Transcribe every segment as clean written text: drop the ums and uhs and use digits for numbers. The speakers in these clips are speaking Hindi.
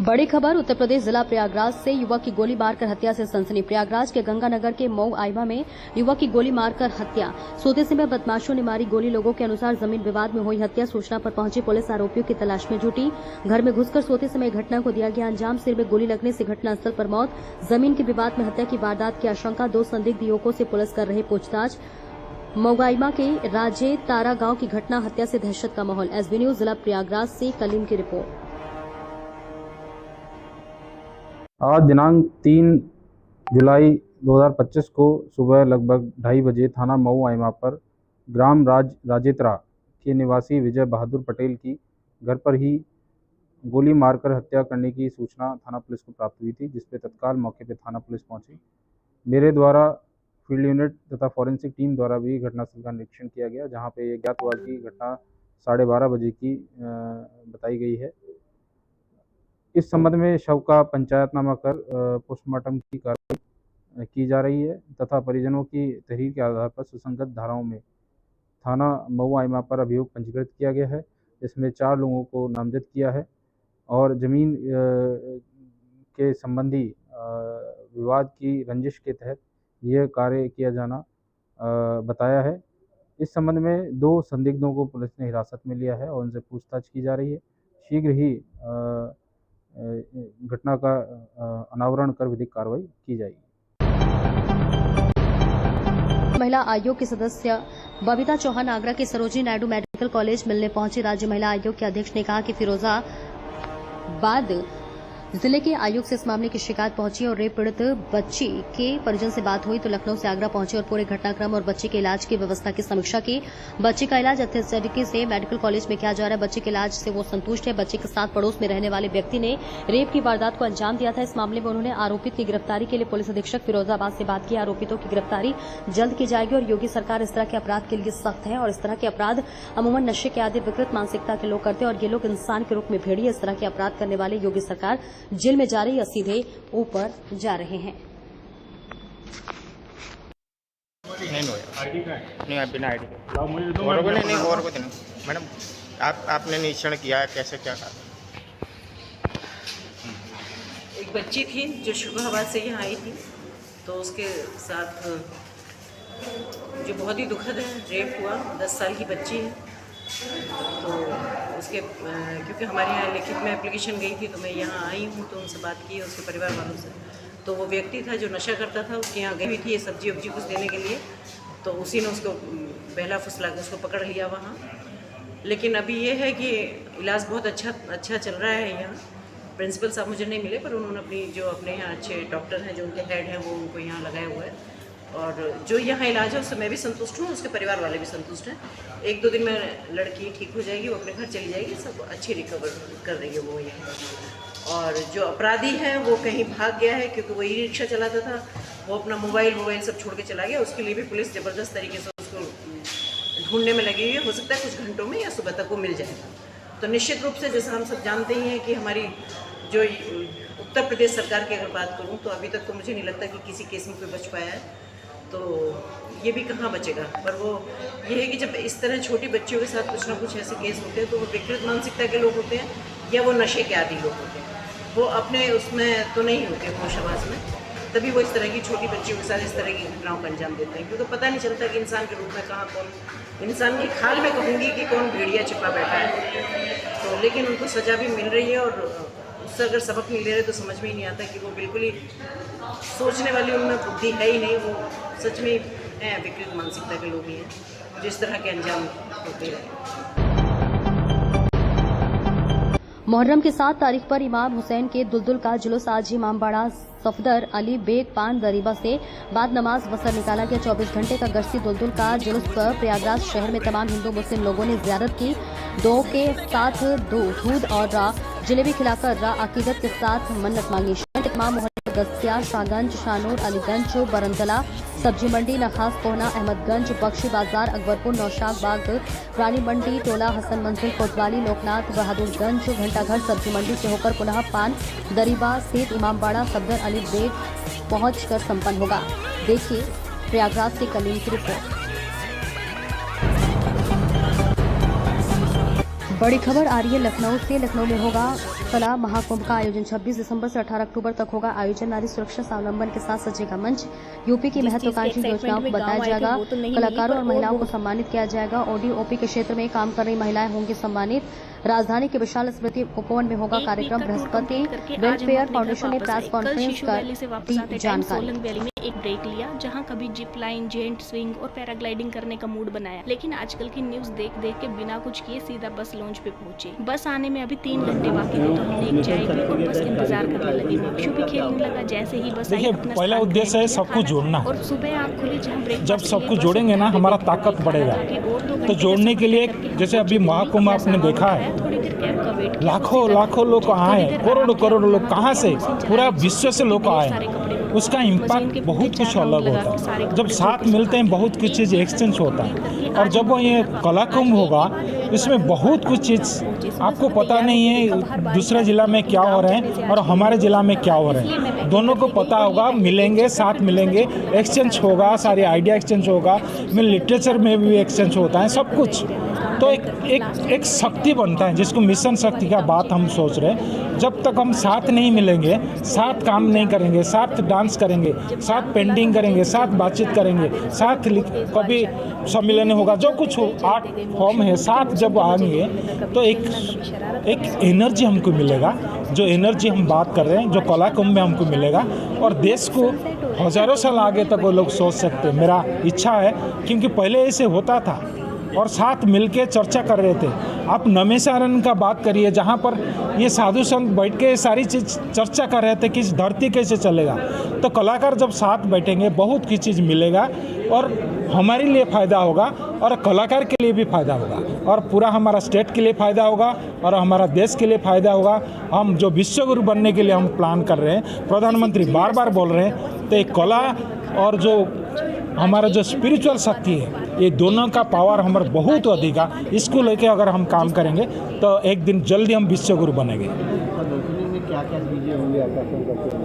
बड़ी खबर उत्तर प्रदेश जिला प्रयागराज से युवक की गोली मारकर हत्या से सनसनी। प्रयागराज के गंगानगर के मऊ आइमा में युवक की गोली मारकर हत्या। सोते समय बदमाशों ने मारी गोली। लोगों के अनुसार जमीन विवाद में हुई हत्या। सूचना पर पहुंची पुलिस आरोपियों की तलाश में जुटी। घर में घुसकर सोते समय घटना को दिया गया अंजाम। सिर में गोली लगने से घटनास्थल पर मौत। जमीन के विवाद में हत्या की वारदात की आशंका। 2 संदिग्ध युवकों से पुलिस कर रही पूछताछ। मऊआइमा के राजे तारा गांव की घटना, हत्या से दहशत का माहौल। एसबी न्यूज जिला प्रयागराज से कलीम की रिपोर्ट। आज दिनांक 3 जुलाई 2025 को सुबह लगभग 2:30 बजे थाना मऊ आइमा पर ग्राम राजेतरा के निवासी विजय बहादुर पटेल की घर पर ही गोली मारकर हत्या करने की सूचना थाना पुलिस को प्राप्त हुई थी, जिस पर तत्काल मौके पर थाना पुलिस पहुंची। मेरे द्वारा फील्ड यूनिट तथा फॉरेंसिक टीम द्वारा भी घटनास्थल का निरीक्षण किया गया, जहां पे ये ज्ञातवाद की घटना 12:30 बजे की बताई गई है। इस संबंध में शव का पंचायतनामा कर पोस्टमार्टम की कार्रवाई की जा रही है तथा परिजनों की तहरीर के आधार पर सुसंगत धाराओं में थाना मऊ आइमा पर अभियोग पंजीकृत किया गया है। इसमें 4 लोगों को नामजद किया है और जमीन के संबंधी विवाद की रंजिश के तहत यह कार्य किया जाना बताया है। इस संबंध में 2 संदिग्धों को पुलिस ने हिरासत में लिया है और उनसे पूछताछ की जा रही है। शीघ्र ही घटना का अनावरण कर विधिक कार्रवाई की जाएगी। महिला आयोग की सदस्य बबीता चौहान आगरा के सरोजिनी नायडू मेडिकल कॉलेज मिलने पहुंची। राज्य महिला आयोग के अध्यक्ष ने कहा कि फिरोजाबाद जिले के आयोग से इस मामले की शिकायत पहुंची और रेप पीड़ित बच्ची के परिजन से बात हुई तो लखनऊ से आगरा पहुंचे और पूरे घटनाक्रम और बच्चे के इलाज की व्यवस्था की समीक्षा की। बच्चे का इलाज अच्छे तरीके से मेडिकल कॉलेज में किया जा रहा है। बच्चे के इलाज से वो संतुष्ट है। बच्चे के साथ पड़ोस में रहने वाले व्यक्ति ने रेप की वारदात को अंजाम दिया था। इस मामले में उन्होंने आरोपित की गिरफ्तारी के लिए पुलिस अधीक्षक फिरोजाबाद से बात की। आरोपितों की गिरफ्तारी जल्द की जाएगी और योगी सरकार इस तरह के अपराध के लिए सख्त है और इस तरह के अपराध अमूमन नशे के आदि विकृत मानसिकता के लोग करते हैं और ये लोग इंसान के रूप में भेड़िए। इस तरह के अपराध करने वाले योगी सरकार जेल में जा रही सीधे ऊपर जा रहे हैं। नहीं बिना आईडी नहीं और कुछ नहीं। मैडम आपने निरीक्षण किया है, कैसे क्या कहा? एक बच्ची थी जो शुभाबाद से यहाँ आई थी, तो उसके साथ जो बहुत ही दुखद है रेप हुआ। 10 साल की बच्ची है। तो उसके क्योंकि हमारे यहाँ लिखित में एप्लीकेशन गई थी तो मैं यहाँ आई हूँ, तो उनसे बात की उसके परिवार वालों से। तो वो व्यक्ति था जो नशा करता था, उसके यहाँ गई हुई थी ये सब्जी वब्जी कुछ देने के लिए, तो उसी ने उसको बहला फुसला के उसको पकड़ लिया वहाँ। लेकिन अभी ये है कि इलाज बहुत अच्छा चल रहा है यहाँ। प्रिंसिपल साहब मुझे नहीं मिले, पर उन्होंने अपने यहाँ अच्छे डॉक्टर हैं जो उनके हेड हैं वो उनको यहाँ लगाया हुआ है और जो यहाँ इलाज है उससे मैं भी संतुष्ट हूँ, उसके परिवार वाले भी संतुष्ट हैं। 1-2 दिन में लड़की ठीक हो जाएगी, वो अपने घर चली जाएगी, सब अच्छी रिकवर कर रही है वो यहाँ। और जो अपराधी है वो कहीं भाग गया है, क्योंकि वो ई रिक्शा चलाता था, वो अपना मोबाइल सब छोड़ के चला गया। उसके लिए भी पुलिस ज़बरदस्त तरीके से उसको ढूंढने में लगी हुई है। हो सकता है कुछ घंटों में या सुबह तक वो मिल जाएगा। तो निश्चित रूप से जैसा हम सब जानते ही हैं कि हमारी जो उत्तर प्रदेश सरकार की अगर बात करूँ तो अभी तक तो मुझे नहीं लगता कि किसी केस में कोई बच पाया है। तो ये भी कहाँ बचेगा। पर वो ये है कि जब इस तरह छोटी बच्चियों के साथ कुछ ना कुछ ऐसे केस होते हैं तो वो विकृत मानसिकता के लोग होते हैं या वो नशे के आदि लोग होते हैं, वो अपने उसमें तो नहीं होते होश-हवास में, तभी वो इस तरह की छोटी बच्चियों के साथ इस तरह की घटनाओं का अंजाम देते हैं। क्योंकि पता नहीं चलता कि इंसान के रूप में कहाँ कौन, इंसान की खाल में कहूँगी कि कौन भेड़िया छिपा बैठा है। तो लेकिन उनको सज़ा भी मिल रही है और उससे अगर सबक नहीं ले रहे तो समझ में ही नहीं आता कि वो बिल्कुल ही सोचने वाली उनमें बुद्धि है ही नहीं, वो सच में हैं विकृत मानसिकता के लोग ही हैं जिस तरह के अंजाम होते हैं। मुहर्रम की 7 तारीख पर इमाम हुसैन के दुलदुल का जुलूस आज इमामबाड़ा सफदर अली बेग पान दरीबा से बाद नमाज वसर निकाला गया। 24 घंटे का गश्ती दुलदुल का जुलूस पर प्रयागराज शहर में तमाम हिंदू मुस्लिम लोगों ने जियारत की। दो के साथ दूध और जलेबी खिलाकर अकीदत के साथ मन्नत मांगी। इमाम दस्तिया, शाहगंज, शाहनूर, अलीगंज, बरंदला, सब्जी मंडी, नखास कोहना, अहमदगंज, बख्शी बाजार, अकबरपुर, नौशाद बाग, रानी मंडी, टोला हसन मंजिल, कोतवाली, लोकनाथ, बहादुरगंज, घंटाघर, सब्जी मंडी से होकर पुनः पान दरीबा स्थित इमामबाड़ा सफदर अली बेग पहुंचकर संपन्न होगा। देखिए प्रयागराज से कलीम की रिपोर्ट। बड़ी खबर आ रही है लखनऊ से। लखनऊ में होगा कला महाकुंभ का आयोजन 26 दिसंबर से 18 अक्टूबर तक होगा। आयोजन नारी सुरक्षा स्वावलंबन के साथ सजेगा मंच। यूपी की महत्वाकांक्षी योजनाओं को बताया जाएगा। कलाकारों और महिलाओं को सम्मानित किया जाएगा। ओडी-ओपी के क्षेत्र में काम कर रही महिलाएं होंगी सम्मानित। राजधानी के विशाल स्मृति उपवन में होगा कार्यक्रम। बृहस्पति वेलफेयर फाउंडेशन ने प्रेस कॉन्फ्रेंस कर दी जानकारी। एक ब्रेक लिया, जहां कभी जिप लाइन, जेंट स्विंग और पैराग्लाइडिंग करने का मूड बनाया, लेकिन आजकल की न्यूज देख देख के बिना कुछ किए सीधा बस लॉन्च पे पहुंचे। बस आने में अभी 3 घंटे बाकी थे तो हमने एक चाय पी और बस इंतजार करने लगे। मक्षु भी खेलने लगा जैसे ही बस आई। अपना पहला उद्देश्य है सबको जोड़ना, और सुबह आँख खुली जहाँ ब्रेक, जब सबको जोड़ेंगे ना हमारा ताकत बढ़ेगा। तो जोड़ने के लिए जैसे अभी महाकुंभ आपने देखा है, लाखों लोग आए, करोड़ों लोग कहाँ से, पूरा विश्व से लोग आए। उसका इम्पैक्ट बहुत कुछ अलग होता है। जब साथ मिलते हैं बहुत कुछ चीज़ एक्सचेंज होता है। और जब वो ये कला कुंभ होगा इसमें बहुत कुछ चीज़ आपको पता नहीं है दूसरे ज़िला में क्या हो रहे हैं और हमारे ज़िला में क्या हो रहे हैं, दोनों को पता होगा। मिलेंगे, साथ मिलेंगे, एक्सचेंज होगा, सारे आइडिया एक्सचेंज होगा, लिटरेचर में भी एक्सचेंज होता है, सब कुछ। तो एक शक्ति बनता है जिसको मिशन शक्ति का बात हम सोच रहे हैं। जब तक हम साथ नहीं मिलेंगे, साथ काम नहीं करेंगे, साथ डांस करेंगे, साथ पेंटिंग करेंगे, साथ बातचीत करेंगे, साथ कभी सम्मेलन होगा, जो कुछ आर्ट फॉर्म है, साथ जब आएंगे तो एक एनर्जी हमको मिलेगा। जो एनर्जी हम बात कर रहे हैं, जो कला कुंभ में हमको मिलेगा और देश को हज़ारों साल आगे तक वो लोग सोच सकते हैं। मेरा इच्छा है, क्योंकि पहले ऐसे होता था और साथ मिलके चर्चा कर रहे थे। आप नमेसारण का बात करिए, जहाँ पर ये साधु संत बैठ के सारी चीज़ चर्चा कर रहे थे कि धरती कैसे चलेगा। तो कलाकार जब साथ बैठेंगे बहुत की चीज़ मिलेगा और हमारे लिए फ़ायदा होगा और कलाकार के लिए भी फ़ायदा होगा और पूरा हमारा स्टेट के लिए फ़ायदा होगा और हमारा देश के लिए फ़ायदा होगा। हम जो विश्वगुरु बनने के लिए हम प्लान कर रहे हैं, प्रधानमंत्री बार बार बोल रहे हैं, तो एक कला और जो हमारा जो स्पिरिचुअल शक्ति है, ये दोनों का पावर हमारा बहुत अधिक है। इसको लेके अगर हम काम करेंगे तो एक दिन जल्दी हम विश्वगुरु बनेंगे।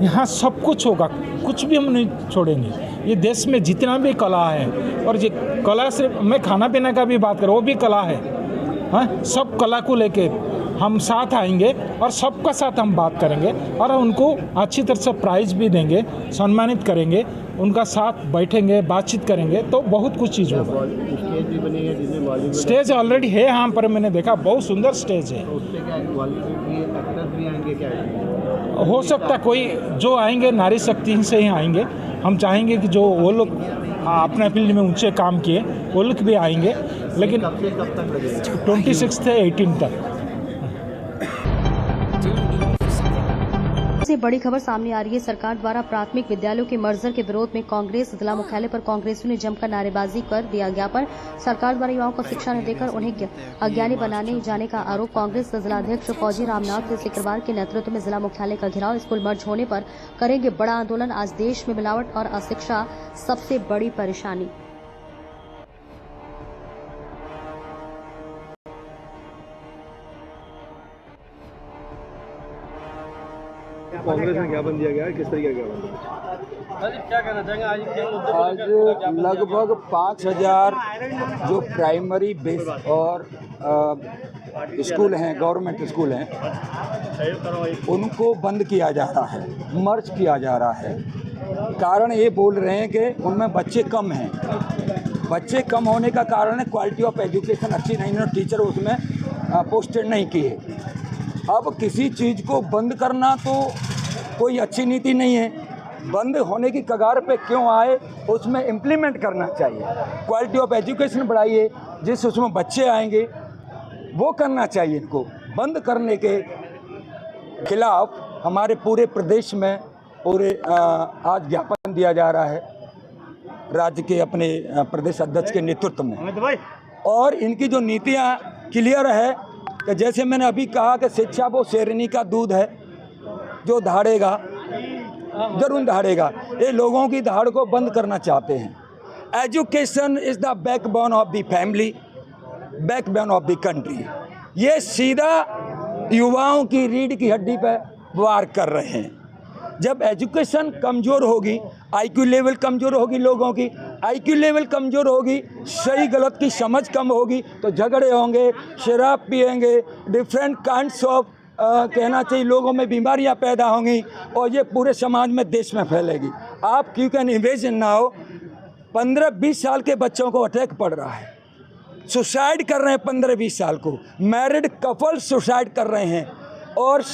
यहाँ सब कुछ होगा, कुछ भी हम नहीं छोड़ेंगे। ये देश में जितना भी कला है, और ये कला से मैं खाना पीना का भी बात करूँ, वो भी कला है। हाँ, सब कला को लेके हम साथ आएंगे और सबका साथ हम बात करेंगे और उनको अच्छी तरह से प्राइज़ भी देंगे, सम्मानित करेंगे, उनका साथ बैठेंगे, बातचीत करेंगे, तो बहुत कुछ चीज़ होगा। स्टेज ऑलरेडी है यहाँ पर, मैंने देखा बहुत सुंदर स्टेज है। हो सकता कोई जो आएंगे नारी शक्ति से ही आएंगे। हम चाहेंगे कि जो वो लोग अपने फील्ड में ऊंचे काम किए वो लोग भी आएंगे, लेकिन 26 से 18 तक। से बड़ी खबर सामने आ रही है। सरकार द्वारा प्राथमिक विद्यालयों के मर्जर के विरोध में कांग्रेस जिला मुख्यालय पर कांग्रेसियों ने जमकर नारेबाजी कर दिया ज्ञापन। सरकार द्वारा युवाओं को शिक्षा न देकर उन्हें अज्ञानी बनाने जाने का आरोप। कांग्रेस जिलाध्यक्ष फौजी रामनाथ ने शुक्रवार के नेतृत्व में जिला मुख्यालय का घेराव। स्कूल मर्ज होने पर करेंगे बड़ा आंदोलन। आज देश में मिलावट और अशिक्षा सबसे बड़ी परेशानी। कांग्रेस में ज्ञापन दिया गया है, किस तरीके का ज्ञापन? क्या कहना चाहेंगे आज लगभग 5000 जो प्राइमरी बेस और स्कूल हैं, गवर्नमेंट स्कूल हैं, उनको बंद किया जा रहा है, मर्ज किया जा रहा है। कारण ये बोल रहे हैं कि उनमें बच्चे कम हैं। बच्चे कम होने का कारण है क्वालिटी ऑफ एजुकेशन अच्छी नहीं है, टीचर उसमें पोस्टेड नहीं किए। अब किसी चीज़ को बंद करना तो कोई अच्छी नीति नहीं है। बंद होने की कगार पे क्यों आए, उसमें इम्प्लीमेंट करना चाहिए। क्वालिटी ऑफ एजुकेशन बढ़ाइए, जिस उसमें बच्चे आएंगे वो करना चाहिए। इनको बंद करने के खिलाफ हमारे पूरे प्रदेश में आज ज्ञापन दिया जा रहा है राज्य के अपने प्रदेश अध्यक्ष के नेतृत्व में। और इनकी जो नीतियाँ क्लियर है कि जैसे मैंने अभी कहा कि शिक्षा वो शेरनी का दूध है, जो धाड़ेगा जरूर धाड़ेगा। ये लोगों की धाड़ को बंद करना चाहते हैं। Education is the backbone of the family, backbone of the country. ये सीधा युवाओं की रीढ़ की हड्डी पर वार कर रहे हैं। जब एजुकेशन कमज़ोर होगी, आईक्यू लेवल कमज़ोर होगी, लोगों की आईक्यू लेवल कमज़ोर होगी, सही गलत की समझ कम होगी, तो झगड़े होंगे, शराब पिएंगे, डिफरेंट काइंड्स ऑफ कहना चाहिए लोगों में बीमारियां पैदा होंगी और ये पूरे समाज में, देश में फैलेगी। आप क्यों कैन इमेजिन नाउ 15-20 साल के बच्चों को अटैक पड़ रहा है, सुसाइड कर रहे हैं 15-20 साल को, मैरिड कपल सुसाइड कर रहे हैं और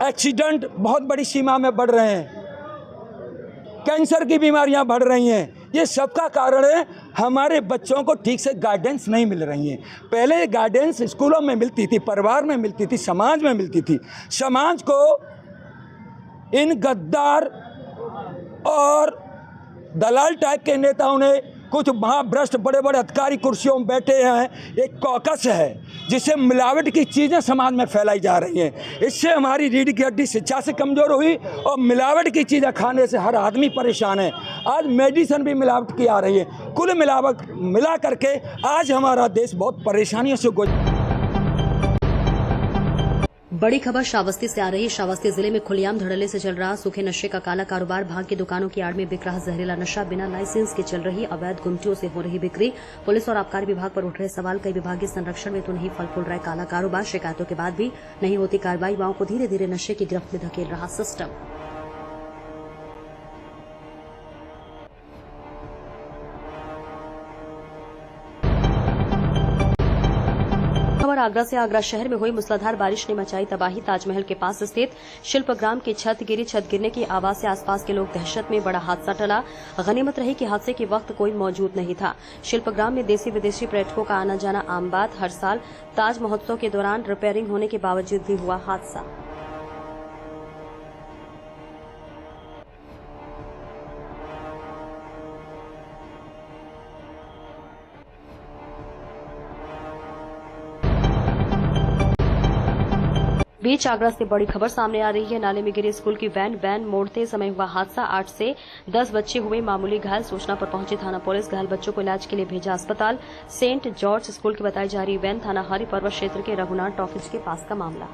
एक्सीडेंट बहुत बड़ी सीमा में बढ़ रहे हैं, कैंसर की बीमारियां बढ़ रही हैं। ये सबका कारण है हमारे बच्चों को ठीक से गाइडेंस नहीं मिल रही है। पहले गाइडेंस स्कूलों में मिलती थी, परिवार में मिलती थी, समाज में मिलती थी। समाज को इन गद्दार और दलाल टाइप के नेताओं ने, कुछ महाभ्रष्ट बड़े बड़े अधिकारी कुर्सियों में बैठे हैं, एक कॉकस है जिससे मिलावट की चीज़ें समाज में फैलाई जा रही हैं। इससे हमारी रीढ़ की हड्डी शिक्षा से कमज़ोर हुई और मिलावट की चीज़ें खाने से हर आदमी परेशान है। आज मेडिसिन भी मिलावट की आ रही है। कुल मिलावट मिला करके आज हमारा देश बहुत परेशानियों से गुजर। बड़ी खबर श्रावस्ती से आ रही। श्रावस्ती जिले में खुलेआम धड़ल्ले से चल रहा सूखे नशे का काला कारोबार। भांग की दुकानों की आड़ में बिक रहा जहरीला नशा। बिना लाइसेंस के चल रही अवैध गुमटियों से हो रही बिक्री। पुलिस और आबकारी विभाग पर उठ रहे सवाल। कई विभागीय संरक्षण में तो नहीं फल फूल रहा है काला कारोबार। शिकायतों के बाद भी नहीं होती कार्रवाई। युवाओं को धीरे धीरे नशे की गिरफ्त में धकेल रहा सिस्टम। खबर आगरा से। आगरा शहर में हुई मूसलाधार बारिश ने मचाई तबाही। ताजमहल के पास स्थित शिल्पग्राम की छत गिरी। छत गिरने की आवाज से आसपास के लोग दहशत में। बड़ा हादसा टला। गनीमत रही कि हादसे के वक्त कोई मौजूद नहीं था। शिल्पग्राम में देसी विदेशी पर्यटकों का आना जाना आम बात। हर साल ताज महोत्सव के दौरान रिपेयरिंग होने के बावजूद भी हुआ हादसा। बीच आगरा से बड़ी खबर सामने आ रही है। नाले में गिरी स्कूल की वैन मोड़ते समय हुआ हादसा। 8 से 10 बच्चे हुए मामूली घायल। सूचना पर पहुंची थाना पुलिस। घायल बच्चों को इलाज के लिए भेजा अस्पताल। सेंट जॉर्ज स्कूल की बताई जा रही वैन थाना हरि पर्वत क्षेत्र के रघुनाथ टॉकीज के पास का मामला।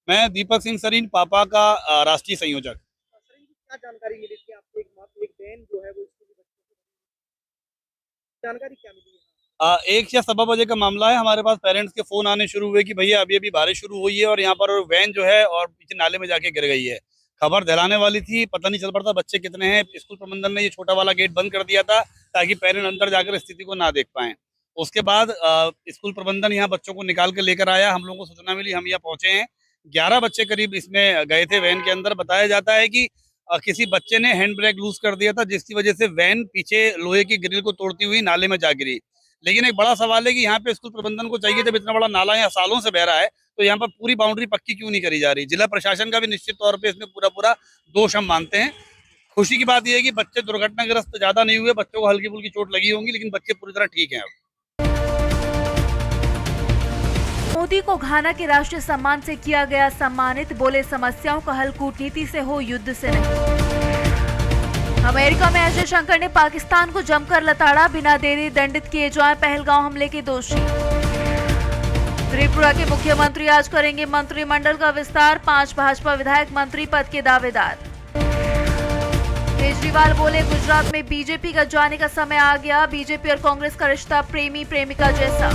मैं दीपक सिंह सरीन, पापा का राष्ट्रीय संयोजक। क्या जानकारी मिली थी आपको? एक वैन जो है वो स्कूली बच्चों को, जानकारी क्या मिली है? 1 या सवा बजे का मामला है। हमारे पास पेरेंट्स के फोन आने शुरू हुए कि भैया अभी बारिश शुरू हुई है और यहाँ पर वैन जो है और पीछे नाले में जाके गिर गई है। खबर दिलाने वाली थी, पता नहीं चल पड़ता बच्चे कितने हैं। स्कूल प्रबंधन ने ये छोटा वाला गेट बंद कर दिया था ताकि पेरेंट अंदर जाकर स्थिति को ना देख पाए। उसके बाद स्कूल प्रबंधन यहाँ बच्चों को निकाल के लेकर आया। हम लोगों को सूचना मिली, हम यहाँ पहुंचे हैं। 11 बच्चे करीब इसमें गए थे वैन के अंदर। बताया जाता है कि किसी बच्चे ने हैंड ब्रेक लूज कर दिया था, जिसकी वजह से वैन पीछे लोहे की ग्रिल को तोड़ती हुई नाले में जा गिरी। लेकिन एक बड़ा सवाल है कि यहाँ पे स्कूल प्रबंधन को चाहिए, जब इतना बड़ा नाला यहाँ सालों से बह रहा है तो यहाँ पर पूरी बाउंड्री पक्की क्यों नहीं करी जा रही। जिला प्रशासन का भी निश्चित तौर पर इसमें पूरा दोष हम मानते हैं। खुशी की बात यह है कि बच्चे दुर्घटनाग्रस्त ज्यादा नहीं हुए, बच्चों को हल्की फुल्की चोट लगी होंगी, लेकिन बच्चे पूरी तरह ठीक हैं अब। मोदी को घाना के राष्ट्रीय सम्मान से किया गया सम्मानित। बोले समस्याओं का हल कूटनीति से हो, युद्ध से नहीं। अमेरिका में एस जयशंकर ने पाकिस्तान को जमकर लताड़ा। बिना देरी दंडित किए जाएं पहलगांव हमले के दोषी। त्रिपुरा के मुख्यमंत्री आज करेंगे मंत्रिमंडल का विस्तार। 5 भाजपा विधायक मंत्री पद के दावेदार। केजरीवाल बोले गुजरात में बीजेपी का जाने का समय आ गया। बीजेपी और कांग्रेस का रिश्ता प्रेमी प्रेमिका जैसा।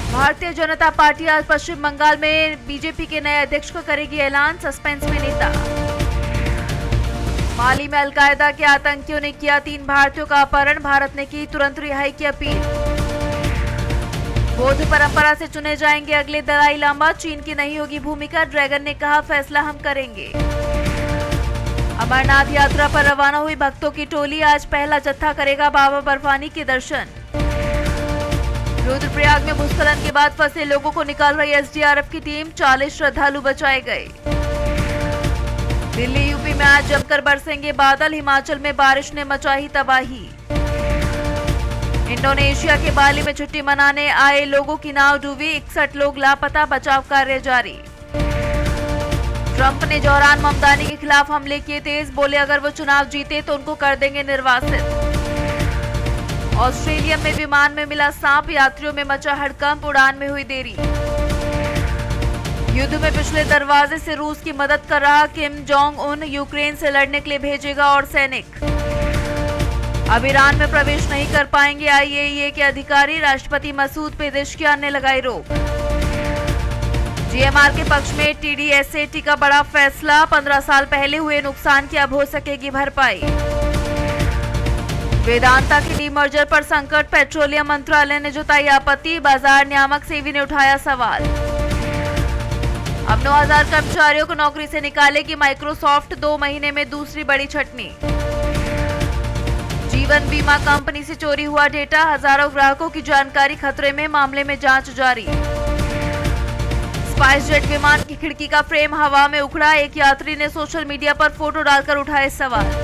भारतीय जनता पार्टी आज पश्चिम बंगाल में बीजेपी के नए अध्यक्ष को करेगी ऐलान। सस्पेंस में नेता। माली में अलकायदा के आतंकियों ने किया 3 भारतीयों का अपहरण। भारत ने की तुरंत रिहाई की अपील। बौद्ध परंपरा से चुने जाएंगे अगले दलाई लामा। चीन की नहीं होगी भूमिका। ड्रैगन ने कहा फैसला हम करेंगे। अमरनाथ यात्रा पर रवाना हुई भक्तों की टोली। आज पहला जत्था करेगा बाबा बर्फानी के दर्शन। रुद्रप्रयाग में भूस्खलन के बाद फंसे लोगों को निकाल रही एसडीआरएफ की टीम। 40 श्रद्धालु बचाए गए। दिल्ली यूपी में आज जमकर बरसेंगे बादल। हिमाचल में बारिश ने मचाई तबाही। इंडोनेशिया के बाली में छुट्टी मनाने आए लोगों की नाव डूबी। 61 लोग लापता। बचाव कार्य जारी। ट्रंप ने जौहरान ममदानी के खिलाफ हमले किए तेज। बोले अगर वो चुनाव जीते तो उनको कर देंगे निर्वासित। ऑस्ट्रेलिया में विमान में मिला सांप। यात्रियों में मचा हड़कंप। उड़ान में हुई देरी। युद्ध में पिछले दरवाजे से रूस की मदद कर रहा किम जोंग उन यूक्रेन से लड़ने के लिए भेजेगा और सैनिक। अब ईरान में प्रवेश नहीं कर पाएंगे IAEA के अधिकारी, राष्ट्रपति मसूद पेजेश्कियान ने लगाई रोक। GMR के पक्ष में TDSAT का बड़ा फैसला, 15 साल पहले हुए नुकसान की अब हो सकेगी भरपाई। वेदांता के डीमर्जर पर संकट, पेट्रोलियम मंत्रालय ने जताई आपत्ति, बाजार नियामक सेवी ने उठाया सवाल। अब 9000 कर्मचारियों को नौकरी से निकालेगी माइक्रोसॉफ्ट, 2 महीने में दूसरी बड़ी छटनी। जीवन बीमा कंपनी से चोरी हुआ डेटा, हजारों ग्राहकों की जानकारी खतरे में, मामले में जांच जारी। स्पाइस जेट विमान की खिड़की का फ्रेम हवा में उखड़ा, एक यात्री ने सोशल मीडिया पर फोटो डालकर उठाए सवाल।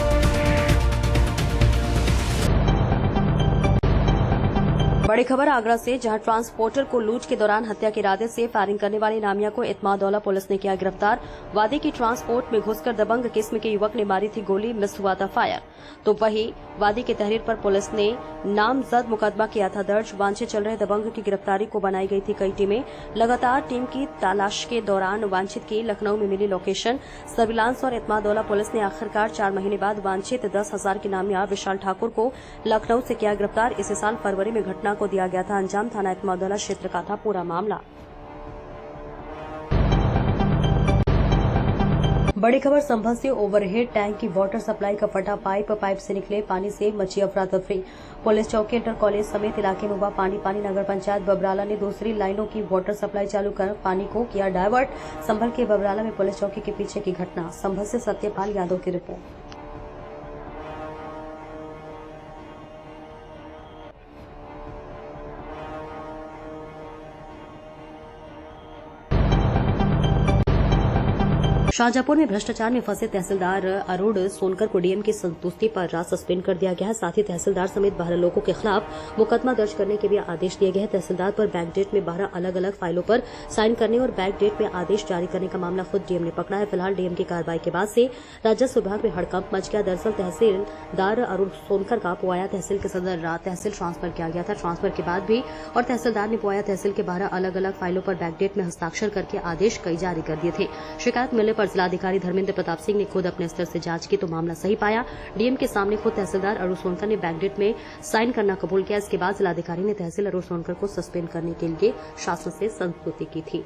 बड़ी खबर आगरा से, जहां ट्रांसपोर्टर को लूट के दौरान हत्या के इरादे से फायरिंग करने वाले नामिया को इत्मादौला पुलिस ने किया गिरफ्तार। वादी की ट्रांसपोर्ट में घुसकर दबंग किस्म के युवक ने मारी थी गोली, मिस हुआ था फायर। तो वहीं वादी की तहरीर पर पुलिस ने नामजद मुकदमा किया था दर्ज। वांछित चल रहे दबंग की गिरफ्तारी को बनाई गई थी कई टीमें। लगातार टीम की तलाश के दौरान वांछित की लखनऊ में मिली लोकेशन, सर्विलांस और इत्मादौला पुलिस ने आखिरकार 4 महीने बाद वांछित 10,000 के नामिया विशाल ठाकुर को लखनऊ से किया गिरफ्तार। इसी साल फरवरी में घटना को दिया गया था अंजाम। थाना इत्मादौला क्षेत्र का था पूरा मामला। बड़ी खबर संभल से, ओवरहेड टैंक की वाटर सप्लाई का फटा पाइप से निकले पानी से मची अफरा तफरी। पुलिस चौकी, इंटर कॉलेज समेत इलाके में हुआ पानी। नगर पंचायत बबराला ने दूसरी लाइनों की वाटर सप्लाई चालू कर पानी को किया डायवर्ट। संभल के बबराला में पुलिस चौकी के पीछे की घटना। संभल से सत्यपाल यादव की रिपोर्ट। शाहजहांपुर में भ्रष्टाचार में फंसे तहसीलदार अरुण सोनकर को डीएम की संतुष्टि पर रात सस्पेंड कर दिया गया है। साथ ही तहसीलदार समेत 12 लोगों के खिलाफ मुकदमा दर्ज करने के भी आदेश दिए गए हैं। तहसीलदार पर बैकडेट में 12 अलग अलग फाइलों पर साइन करने और बैकडेट में आदेश जारी करने का मामला खुद डीएम ने पकड़ा है। फिलहाल डीएम की कार्रवाई के बाद से राजस्व विभाग में हड़कंप मच गया। दरअसल तहसीलदार अरुण सोनकर का पोया तहसील के सदर तहसील ट्रांसफर किया गया था। ट्रांसफर के बाद भी और तहसीलदार ने पोया तहसील के 12 अलग अलग फाइलों पर बैकडेट में हस्ताक्षर करके आदेश कई जारी कर दिए थे। शिकायत मिलने पर जिलाधिकारी धर्मेंद्र प्रताप सिंह ने खुद अपने स्तर से जांच की तो मामला सही पाया। डीएम के सामने खुद तहसीलदार अरुण सोनकर ने बैकडेट में साइन करना कबूल किया। इसके बाद जिलाधिकारी ने तहसील अरुण सोनकर को सस्पेंड करने के लिए शासन से संस्तुति की थी।